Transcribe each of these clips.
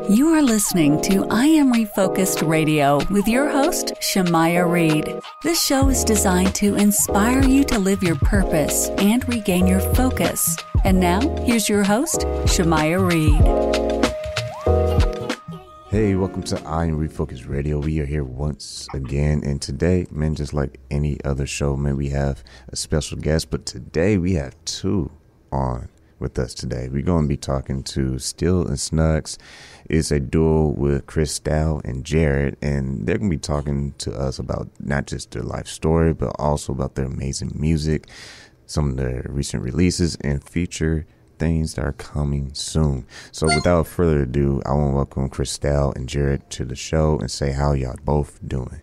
You are listening to I Am Refocused Radio with your host, Shamaya Reed. This show is designed to inspire you to live your purpose and regain your focus. And now, here's your host, Shamaya Reed. Hey, welcome to I Am Refocused Radio. We are here once again, and today, man, just like any other show, man, we have a special guest, but today we have two on with us today. We're going to be talking to Stell Snuggs. It's a duo with Christel and Jarad, and they're going to be talking to us about not just their life story, but also about their amazing music, some of their recent releases, and future things that are coming soon. So without further ado, I want to welcome Christel and Jarad to the show and say how y'all both doing.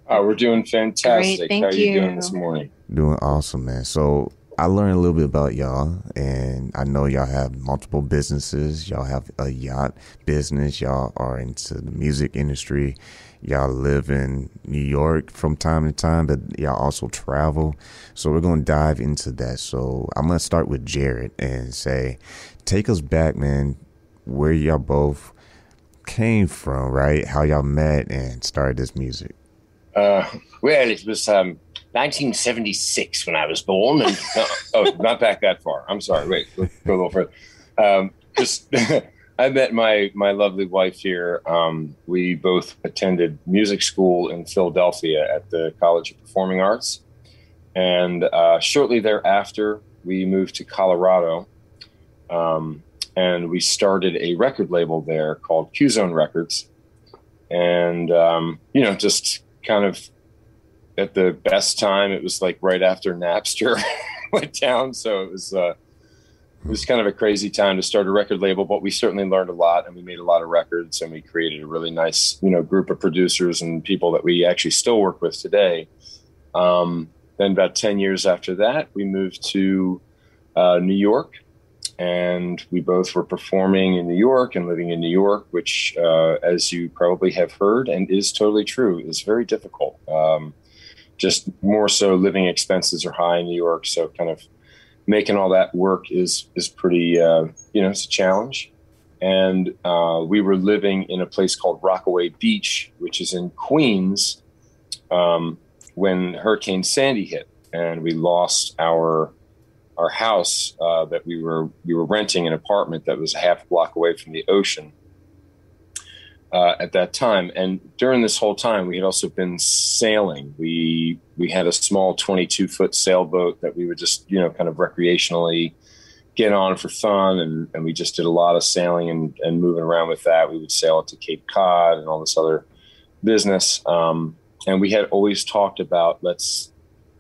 We're doing fantastic. Great, how are you doing this morning? Doing awesome, man. So I learned a little bit about y'all, and I know y'all have multiple businesses. Y'all have a yacht business. Y'all are into the music industry. Y'all live in New York from time to time, but y'all also travel. So we're going to dive into that. So I'm going to start with Jarad and say, take us back, man, where y'all both came from, right? How y'all met and started this music. Well, it was 1976 when I was born. And, not back that far. I'm sorry. Wait, go a little further. I met my lovely wife here. We both attended music school in Philadelphia at the College of Performing Arts. And shortly thereafter, we moved to Colorado. And we started a record label there called Q-Zone Records. And, just kind of at the best time, it was like right after Napster went down. So it was kind of a crazy time to start a record label, but we certainly learned a lot, and we made a lot of records, and we created a really nice, group of producers and people that we actually still work with today. Then about 10 years after that, we moved to New York, and we both were performing in New York and living in New York, which, as you probably have heard and is totally true, is very difficult. Just more so living expenses are high in New York. So kind of making all that work is pretty, it's a challenge. And we were living in a place called Rockaway Beach, which is in Queens, when Hurricane Sandy hit, and we lost our house that we were renting, an apartment that was a half block away from the ocean at that time. And during this whole time, we had also been sailing. We had a small 22-foot sailboat that we would just, kind of recreationally get on for fun. And we just did a lot of sailing and moving around with that. We would sail it to Cape Cod and all this other business. And we had always talked about, let's,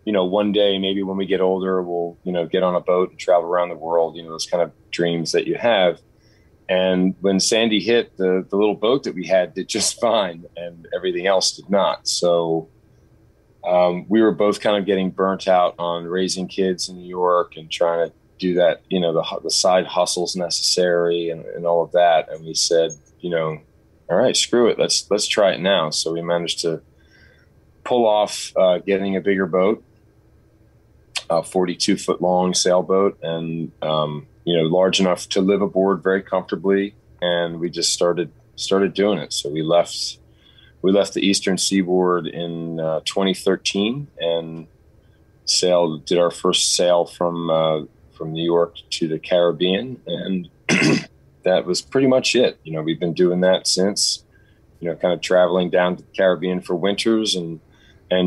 one day, maybe when we get older, we'll, get on a boat and travel around the world, those kind of dreams that you have. And when Sandy hit, the little boat that we had did just fine, and everything else did not. So we were both kind of getting burnt out on raising kids in New York and trying to do that, the side hustles necessary and all of that. And we said, all right, screw it. Let's try it now. So we managed to pull off getting a bigger boat, a 42-foot long sailboat, and large enough to live aboard very comfortably. And we just started doing it. So we left the Eastern Seaboard in 2013 and did our first sail from New York to the Caribbean. And that was pretty much it. We've been doing that since, kind of traveling down to the Caribbean for winters and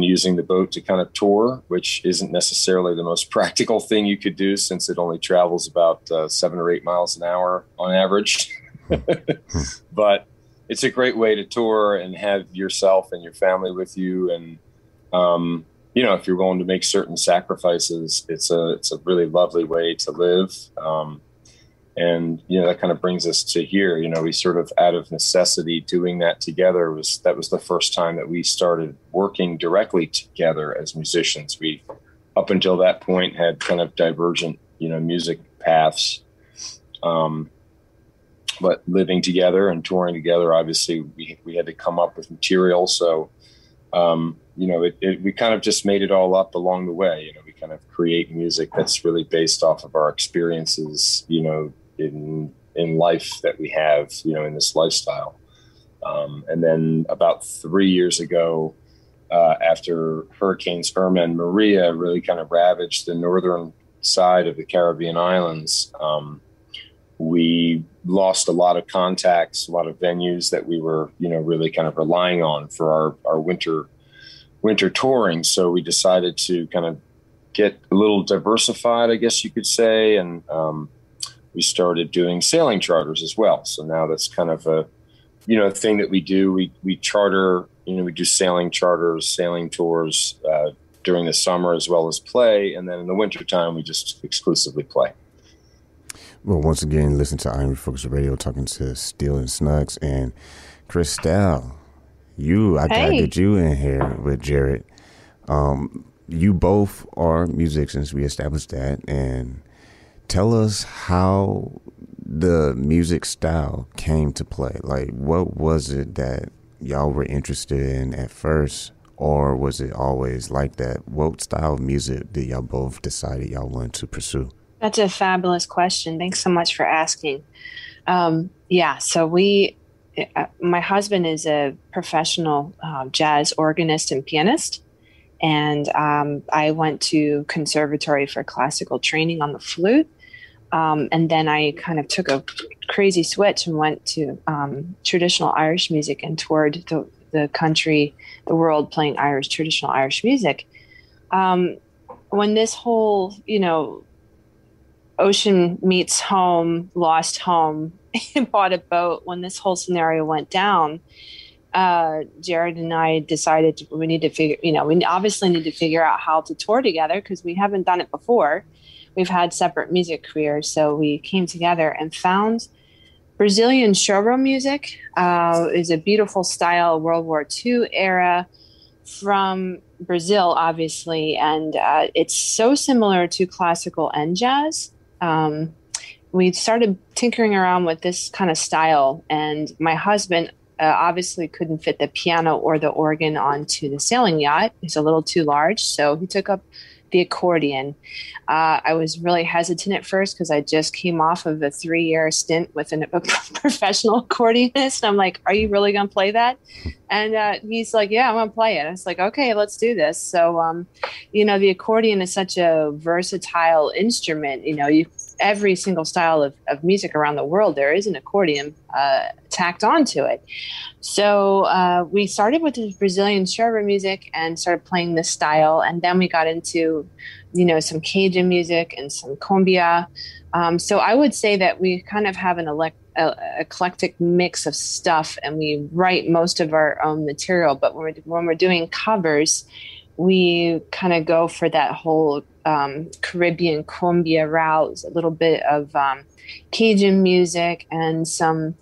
using the boat to kind of tour, which isn't necessarily the most practical thing you could do, since it only travels about 7 or 8 miles an hour on average. But it's a great way to tour and have yourself and your family with you. And, if you're willing to make certain sacrifices, it's a really lovely way to live. And, that kind of brings us to here. We sort of, out of necessity, doing that together that was the first time that we started working directly together as musicians. We, up until that point, had kind of divergent, music paths. But living together and touring together, obviously we had to come up with material. So, we kind of just made it all up along the way. We kind of create music that's really based off of our experiences, in in life that we have, in this lifestyle. And then about 3 years ago, after Hurricanes Irma and Maria really kind of ravaged the northern side of the Caribbean islands, we lost a lot of contacts, a lot of venues that we were, really kind of relying on for our winter touring. So we decided to kind of get a little diversified, I guess you could say. And we started doing sailing charters as well. So now that's kind of a thing that we do. We charter, we do sailing charters, sailing tours during the summer as well as play. And then in the wintertime, we just exclusively play. Well, once again, listen to Iron Refocus Radio, talking to Stell Snuggs and Christel. I gotta get you in here with Jarad. You both are musicians. We established that. And tell us how the music style came to play. Like, what was it that y'all were interested in at first, or was it always like that? What style of music did y'all both decide y'all wanted to pursue? That's a fabulous question. Thanks so much for asking. So my husband is a professional jazz organist and pianist, and I went to conservatory for classical training on the flute. And then I kind of took a crazy switch and went to traditional Irish music and toured the country, the world, playing traditional Irish music. When this whole, ocean meets home, lost home, bought a boat, when this whole scenario went down, Jarad and I decided we obviously need to figure out how to tour together, because we haven't done it before. We've had separate music careers. So we came together and found Brazilian choro music. Is a beautiful style, World War II era, from Brazil, obviously. And it's so similar to classical and jazz. We started tinkering around with this kind of style, and my husband obviously couldn't fit the piano or the organ onto the sailing yacht. It's a little too large, so he took up the accordion. I was really hesitant at first because I just came off of a 3-year stint with a professional accordionist. I'm like, are you really going to play that? And he's like, yeah, I'm going to play it. I was like, okay, let's do this. So, the accordion is such a versatile instrument. Every single style of music around the world, there is an accordion tacked onto it. So we started with the Brazilian choro music and started playing this style. And then we got into, some Cajun music and some cumbia. So I would say that we kind of have an eclectic mix of stuff, and we write most of our own material. But when we're doing covers, we kind of go for that whole Caribbean cumbia route, a little bit of Cajun music and some,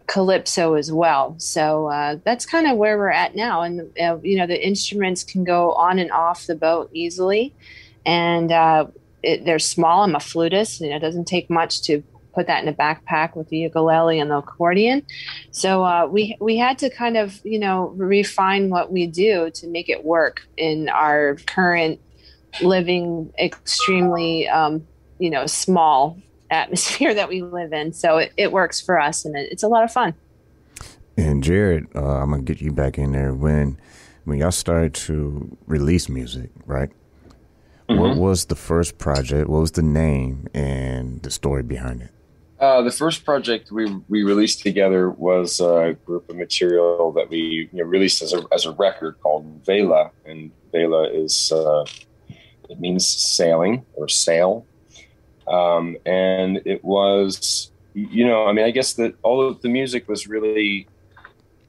calypso as well. So that's kind of where we're at now. And, the instruments can go on and off the boat easily. And they're small. I'm a flutist, and it doesn't take much to put that in a backpack with the ukulele and the accordion. So we had to kind of, refine what we do to make it work in our current living extremely, small atmosphere that we live in. So it works for us, and it's a lot of fun. And Jarad, I'm going to get you back in there. When y'all started to release music, right? Mm-hmm. What was the first project? What was the name and the story behind it? The first project we released together was a group of material that we released as a record called Vela, and Vela is it means sailing or sail, and it was I guess that all of the music was really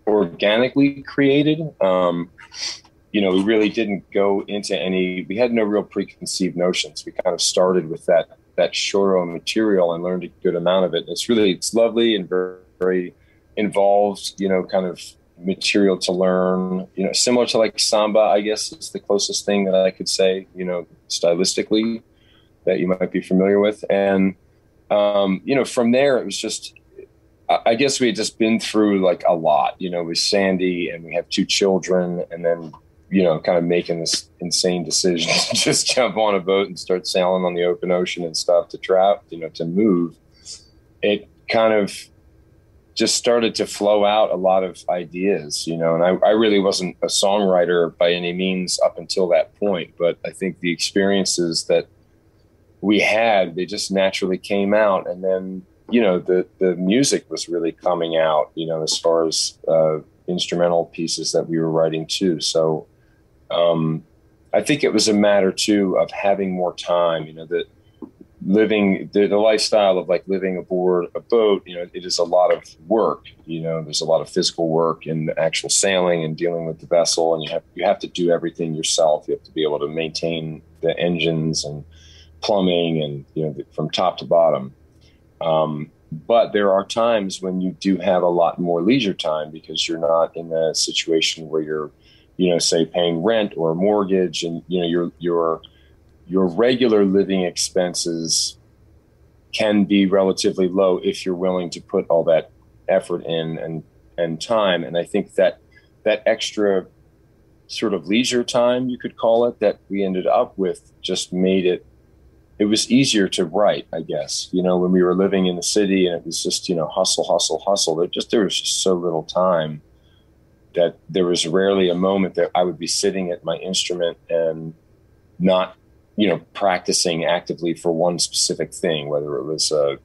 organically created. We really didn't go into we had no real preconceived notions. We kind of started with that choro material and learned a good amount of it. It's lovely and very, very involved, kind of material to learn, similar to like samba, I guess is the closest thing that I could say, stylistically that you might be familiar with. And, from there, it was just, I guess we had just been through like a lot, with Sandy, and we have 2 children, and then, kind of making this insane decision to just jump on a boat and start sailing on the open ocean and stuff to travel, to move, it kind of just started to flow out a lot of ideas, and I really wasn't a songwriter by any means up until that point, but I think the experiences that we had, they just naturally came out. And then, the music was really coming out, as far as instrumental pieces that we were writing too. So I think it was a matter too of having more time, that living the lifestyle of like living aboard a boat, it is a lot of work, there's a lot of physical work in actual sailing and dealing with the vessel. And you have to do everything yourself. You have to be able to maintain the engines and plumbing and, from top to bottom. But there are times when you do have a lot more leisure time because you're not in a situation where you're, say paying rent or a mortgage, and, your regular living expenses can be relatively low if you're willing to put all that effort in and time. And I think that extra sort of leisure time, you could call it, that we ended up with just made it was easier to write, I guess, when we were living in the city and it was just, hustle, hustle, hustle. There was just so little time that there was rarely a moment that I would be sitting at my instrument and not, practicing actively for one specific thing, whether it was, I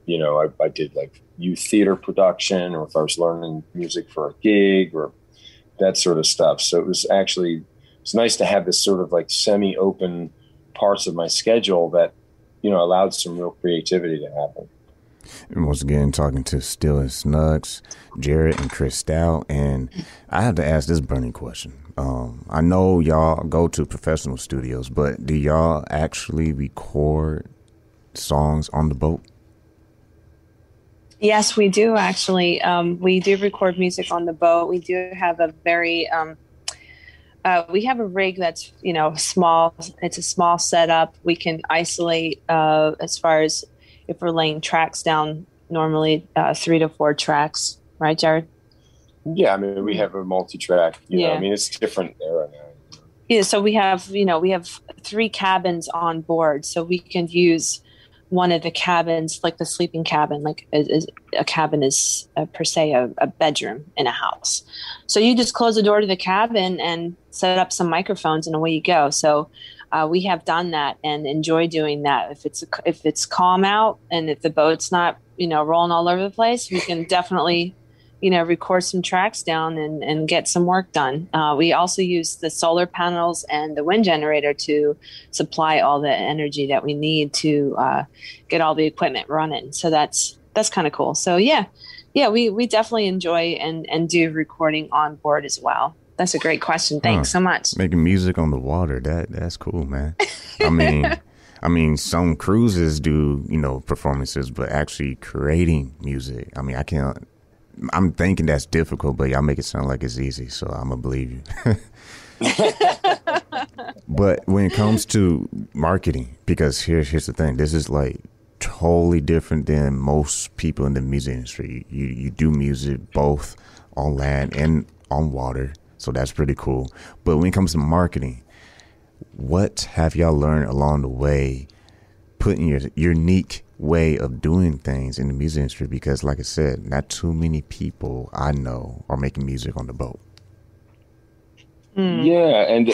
did like youth theater production, or if I was learning music for a gig or that sort of stuff. So it's nice to have this sort of like semi-open parts of my schedule that, allowed some real creativity to happen. And once again, talking to Stell Snuggs, Jarad, and Christel. And I have to ask this burning question. I know y'all go to professional studios, but do y'all actually record songs on the boat? Yes, we do actually. We do record music on the boat. We do have a very we have a rig that's, small. It's a small setup. We can isolate as far as if we're laying tracks down, normally 3 to 4 tracks. Right, Jarad? Yeah, I mean, we have a multi-track. I mean, it's different era now. Yeah, so we have 3 cabins on board. So we can use one of the cabins, like the sleeping cabin, like a cabin is per se a bedroom in a house. So you just close the door to the cabin and set up some microphones and away you go. So we have done that and enjoy doing that. If it's calm out and if the boat's not, rolling all over the place, we can definitely, record some tracks down and get some work done. We also use the solar panels and the wind generator to supply all the energy that we need to get all the equipment running. So that's kind of cool. So yeah, we definitely enjoy and do recording on board as well. That's a great question. Thanks so much. Making music on the water, that's cool, man. I mean, some cruises do, performances, but actually creating music, I'm thinking that's difficult, but y'all make it sound like it's easy, so I'm gonna believe you. But when it comes to marketing, because here's the thing, this is like totally different than most people in the music industry. You do music both on land and on water, so that's pretty cool. But when it comes to marketing, what have y'all learned along the way, putting your unique way of doing things in the music industry? Because like I said, not too many people I know are making music on the boat. Yeah, and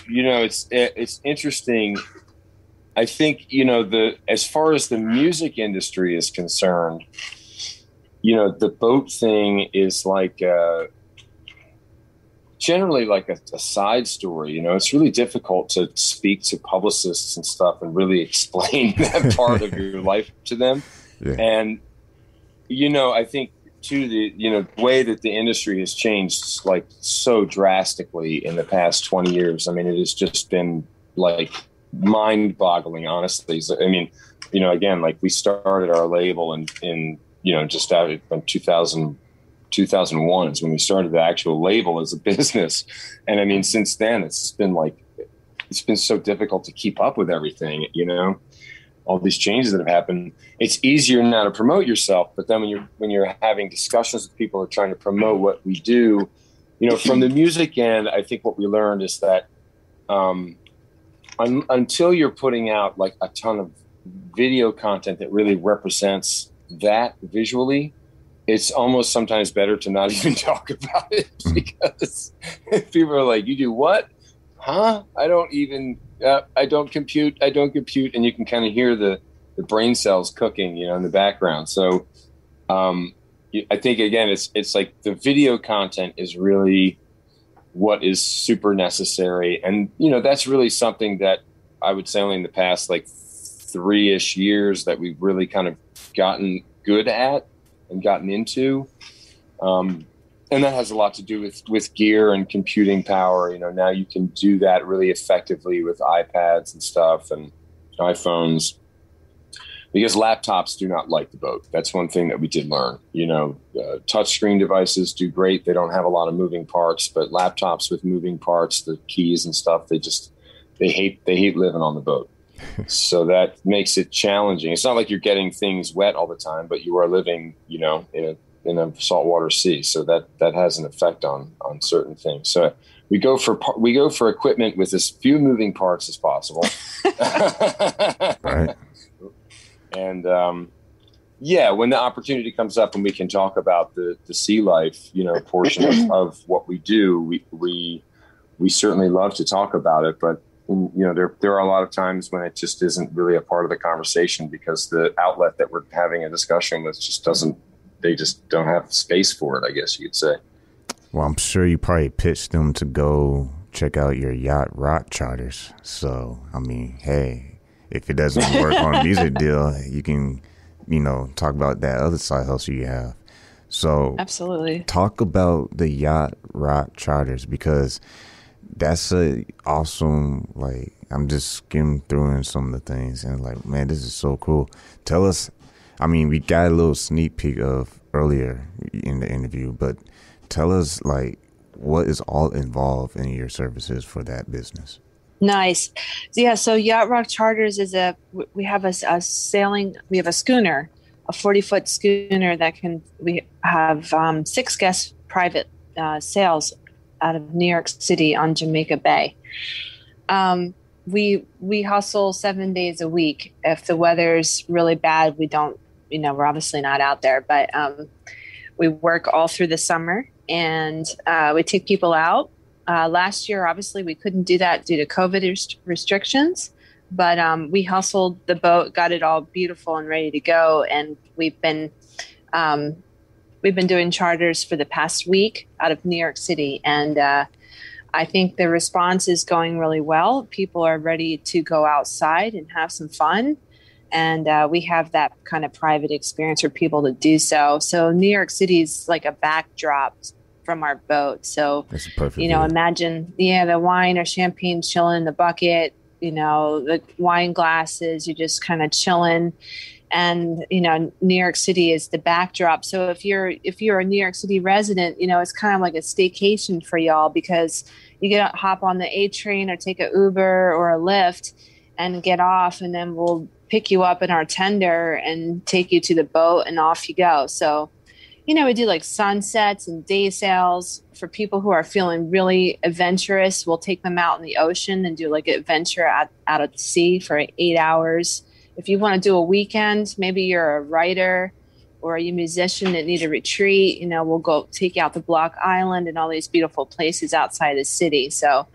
it's interesting. I think as far as the music industry is concerned, the boat thing is like generally like a side story. It's really difficult to speak to publicists and stuff and really explain that part of your life to them. Yeah. And, I think too, the way that the industry has changed like so drastically in the past 20 years. I mean, it has just been like mind boggling, honestly. So, again, like we started our label in just out in 2001 is when we started the actual label as a business. And since then it's been so difficult to keep up with everything, all these changes that have happened. It's easier now to promote yourself, but then when you're having discussions with people who are trying to promote what we do, from the music end, I think what we learned is that until you're putting out like a ton of video content that really represents that visually, it's almost sometimes better to not even talk about it, because people are like, you do what? Huh? I don't compute. And you can kind of hear the brain cells cooking, in the background. So I think, again, it's like the video content is really what is super necessary. And, that's really something that I would say only in the past, like 3-ish years that we've really kind of gotten good at and gotten into. And that has a lot to do with gear and computing power. Now you can do that really effectively with iPads and stuff and iPhones, because laptops do not like the boat. That's one thing that we did learn. Touchscreen devices do great. They don't have a lot of moving parts, but laptops with moving parts, the keys and stuff, they hate living on the boat. So that makes it challenging. It's not like you're getting things wet all the time, but you are living, in a saltwater sea. So that has an effect on certain things. So we go for equipment with as few moving parts as possible. Right. And when the opportunity comes up and we can talk about the sea life, portion of what we do, we certainly love to talk about it. But there are a lot of times when it just isn't really a part of the conversation, because the outlet that we're having a discussion with they just don't have space for it, I guess you could say. Well, I'm sure you probably pitched them to go check out your yacht rock charters. So, I mean, hey, if it doesn't work on a music deal, you can, talk about that other side hustle you have. So absolutely talk about the yacht rock charters, because that's a awesome, like, I'm just skimming through some of the things and like, man, this is so cool. Tell us, I mean, we got a little sneak peek of earlier in the interview, but tell us like what is all involved in your services for that business. Nice. Yeah. So Yacht Rock Charters is we have a schooner, a 40-foot schooner we have 6 guest private sails out of New York City on Jamaica Bay. We hustle 7 days a week. If the weather's really bad, we don't, we're obviously not out there, but we work all through the summer, and we take people out. Last year, obviously, we couldn't do that due to COVID restrictions, but we hustled the boat, got it all beautiful and ready to go, and we've been doing charters for the past week out of New York City, and I think the response is going really well. People are ready to go outside and have some fun, and we have that kind of private experience for people to do so. So New York City is like a backdrop from our boat. So, imagine, the wine or champagne chilling in the bucket, the wine glasses, you're just kind of chilling. And, New York City is the backdrop. So if you're a New York City resident, it's kind of like a staycation for y'all, because you get to hop on the A train or take an Uber or a Lyft and get off, and then we'll pick you up in our tender and take you to the boat, and off you go. So, we do like sunsets and day sails for people who are feeling really adventurous. We'll take them out in the ocean and do like an adventure out at sea for 8 hours. If you want to do a weekend, maybe you're a writer or a musician that need a retreat, we'll go take you out to Block Island and all these beautiful places outside the city. So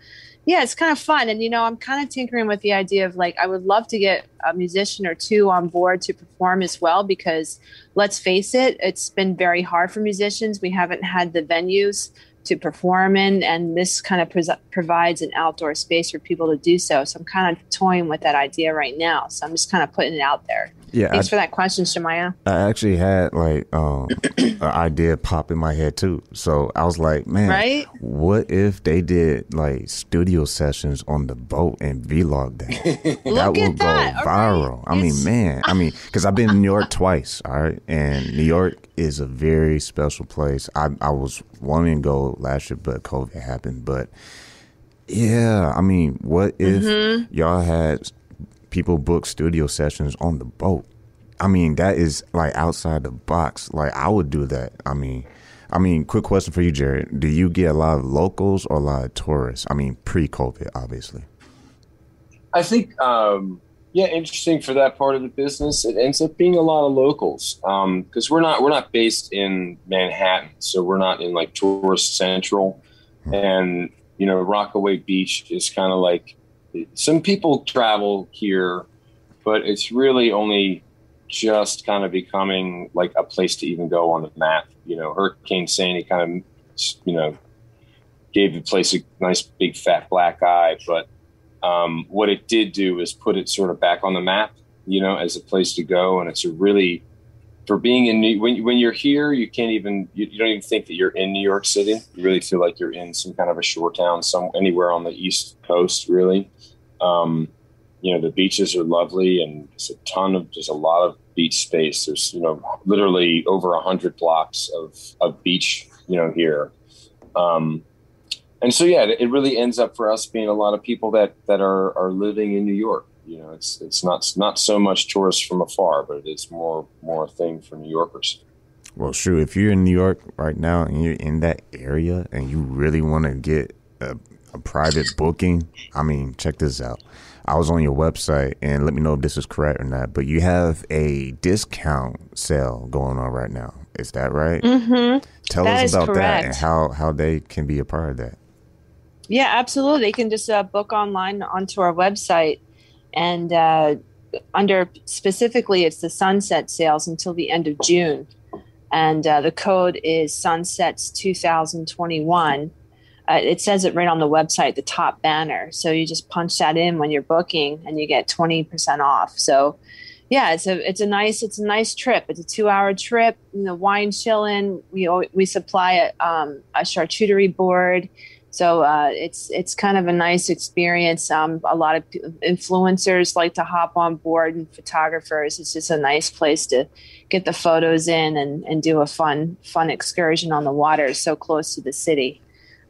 yeah, it's kind of fun. And, I'm kind of tinkering with the idea of like, I would love to get a musician or two on board to perform as well, because let's face it, it's been very hard for musicians. We haven't had the venues to perform in, and this kind of provides an outdoor space for people to do so. So I'm kind of toying with that idea right now. So I'm just kind of putting it out there. Yeah, thanks for that question, Shemaya. I actually had like an idea pop in my head too. So I was like, man, right? What if they did like studio sessions on the boat and vlog that? That would go viral. Right. I mean, because I've been in New York twice, all right? And New York is a very special place. I was wanting to go last year, but COVID happened. But yeah, I mean, what if y'all had people book studio sessions on the boat? I mean, that is like outside the box. Like, I would do that. I mean, I mean, quick question for you, Jarad. Do you get a lot of locals or a lot of tourists? I mean, pre-COVID, obviously. I think, interesting for that part of the business. It ends up being a lot of locals because we're not based in Manhattan, so we're not in like tourist central. And Rockaway Beach is kind of like, some people travel here, but it's really only just kind of becoming like a place to even go on the map. Hurricane Sandy kind of, gave the place a nice big fat black eye. But what it did do is put it sort of back on the map, as a place to go. And it's a really, for being in, when you're here, you can't even, you don't even think that you're in New York City. You really feel like you're in some kind of a shore town, anywhere on the East Coast, really. The beaches are lovely, and there's a lot of beach space. There's, literally over 100 blocks of beach, here. And so, it really ends up for us being a lot of people that are living in New York. It's not so much tourists from afar, but it is more a thing for New Yorkers. Well, sure. If you're in New York right now and you're in that area and you really want to get a private booking, I mean, check this out. I was on your website, and let me know if this is correct or not, but you have a discount sale going on right now. Is that right? Mm-hmm. Tell us about that and how they can be a part of that. Yeah, absolutely. They can just book online onto our website, and specifically it's the sunset sales until the end of June. And the code is Sunsets 2021. It says it right on the website, the top banner. So you just punch that in when you're booking, and you get 20% off. So, yeah, it's a nice trip. It's a 2-hour trip. Wine chilling. We supply a charcuterie board. So it's kind of a nice experience. A lot of influencers like to hop on board, and photographers. It's just a nice place to get the photos in and do a fun excursion on the water, so close to the city.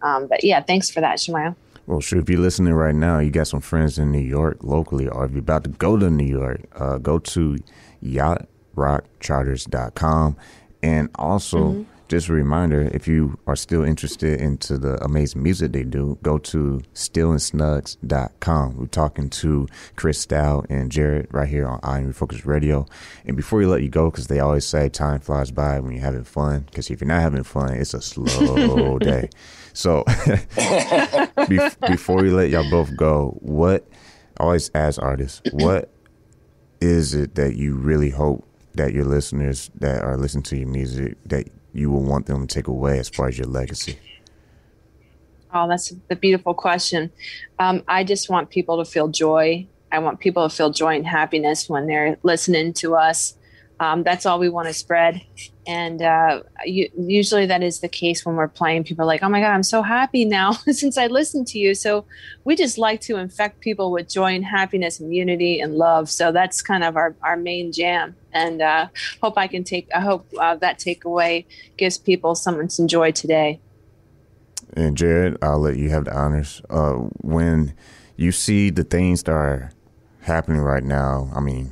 But yeah, thanks for that, Shemaya. Well, sure. If you're listening right now, you got some friends in New York locally, or if you're about to go to New York, go to yachtrockcharters.com. And also, just a reminder, if you are still interested into the amazing music they do, go to stellsnuggs.com. We're talking to Christel and Jarad right here on I Am Refocused Radio. And before you let you go, because they always say time flies by when you're having fun, because if you're not having fun, it's a slow day. So before we let y'all both go, I always ask artists, what is it that you really hope that your listeners that are listening to your music, that you will want them to take away as far as your legacy? Oh, that's a beautiful question. I just want people to feel joy. I want people to feel joy and happiness when they're listening to us. That's all we want to spread. And usually that is the case when we're playing. People are like, oh my God, I'm so happy now since I listened to you. So we just like to infect people with joy and happiness and unity and love. So that's kind of our main jam. And I hope that takeaway gives people something to enjoy today. And Jarad, I'll let you have the honors. When you see the things that are happening right now, I mean,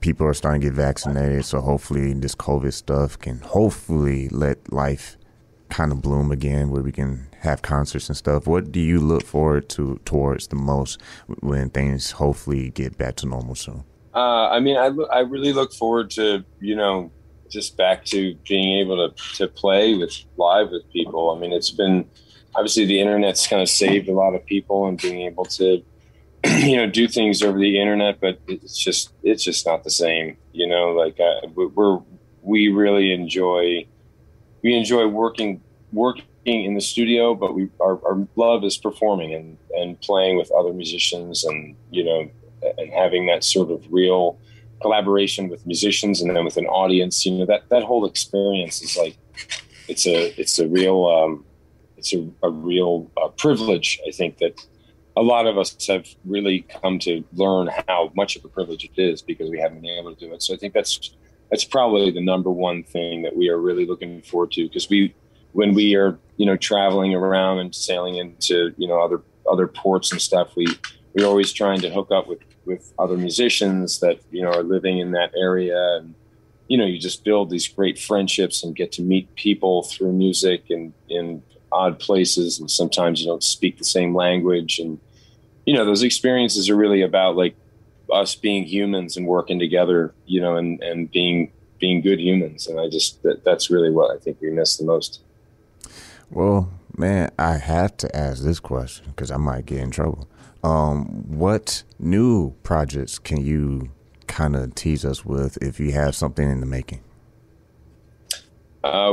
people are starting to get vaccinated, so hopefully this COVID stuff can hopefully let life kind of bloom again, where we can have concerts and stuff. What do you look forward towards the most when things hopefully get back to normal soon? I really look forward to, just back to being able to play live with people. I mean, it's been, obviously the internet's kind of saved a lot of people, and being able to do things over the internet, but it's just not the same, we really enjoy working in the studio, but our love is performing and playing with other musicians, and, and having that sort of real collaboration with musicians, and then with an audience, that whole experience is like, it's a real privilege. I think that a lot of us have really come to learn how much of a privilege it is, because we haven't been able to do it. So I think that's probably the number one thing that we are really looking forward to, because when we are, traveling around and sailing into, other ports and stuff, we're always trying to hook up with other musicians that, are living in that area, and, you just build these great friendships and get to meet people through music and in odd places. And sometimes you don't speak the same language. And, those experiences are really about like us being humans and working together, and being good humans. And that's really what I think we miss the most. Well, man, I have to ask this question because I might get in trouble. What new projects can you kind of tease us with if you have something in the making?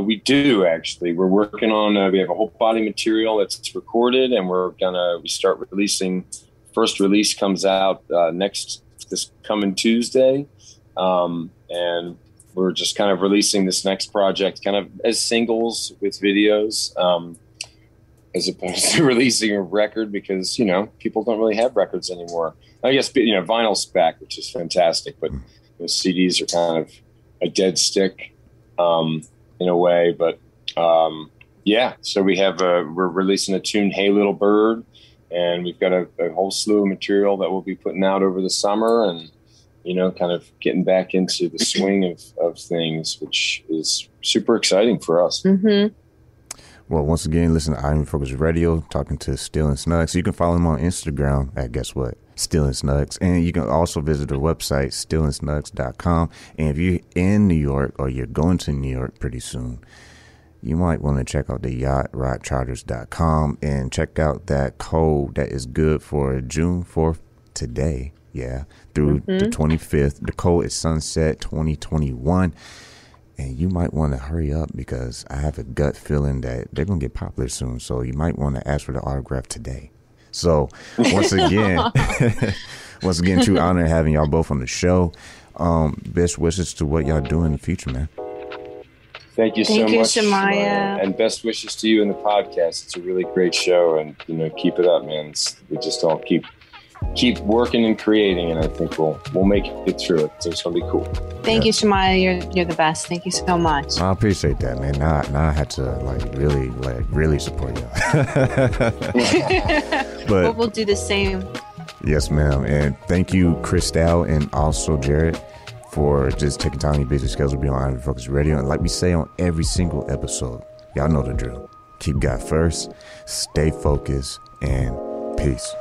We do, actually. We're working on, we have a whole body material that's recorded, and we start releasing. First release comes out this coming Tuesday. And we're just kind of releasing this next project kind of as singles with videos, as opposed to releasing a record because, people don't really have records anymore. I guess, vinyl's back, which is fantastic, but CDs are kind of a dead stick, in a way. But, so we're releasing a tune, Hey Little Bird, and we've got a whole slew of material that we'll be putting out over the summer and, kind of getting back into the swing of things, which is super exciting for us. Mm-hmm. Well, once again, listen to I Am Refocused Radio, talking to Stell Snuggs. You can follow him on Instagram at, guess what, Stell Snuggs. And you can also visit their website, stellsnuggs.com. And if you're in New York or you're going to New York pretty soon, you might want to check out the yachtrodcharters.com and check out that code that is good for June 4th today. Yeah, through the 25th. The code is Sunset 2021. And you might want to hurry up because I have a gut feeling that they're going to get popular soon. So you might want to ask for the autograph today. So once again, true honor having y'all both on the show. Best wishes to what y'all do in the future, man. Thank you so much, Shamaya. And best wishes to you in the podcast. It's a really great show, and keep it up, man. We just don't keep working and creating, and I think we'll make it through it. So it's gonna be cool. Thank you, Shamaya. You're the best. Thank you so much. I appreciate that, man. Now I had to really support y'all. But we'll do the same. Yes, ma'am. And thank you, Christel, and also Jarad, for just taking time in your busy schedule to be on I Am Refocused Radio. And like we say on every single episode, y'all know the drill. Keep God first, stay focused, and peace.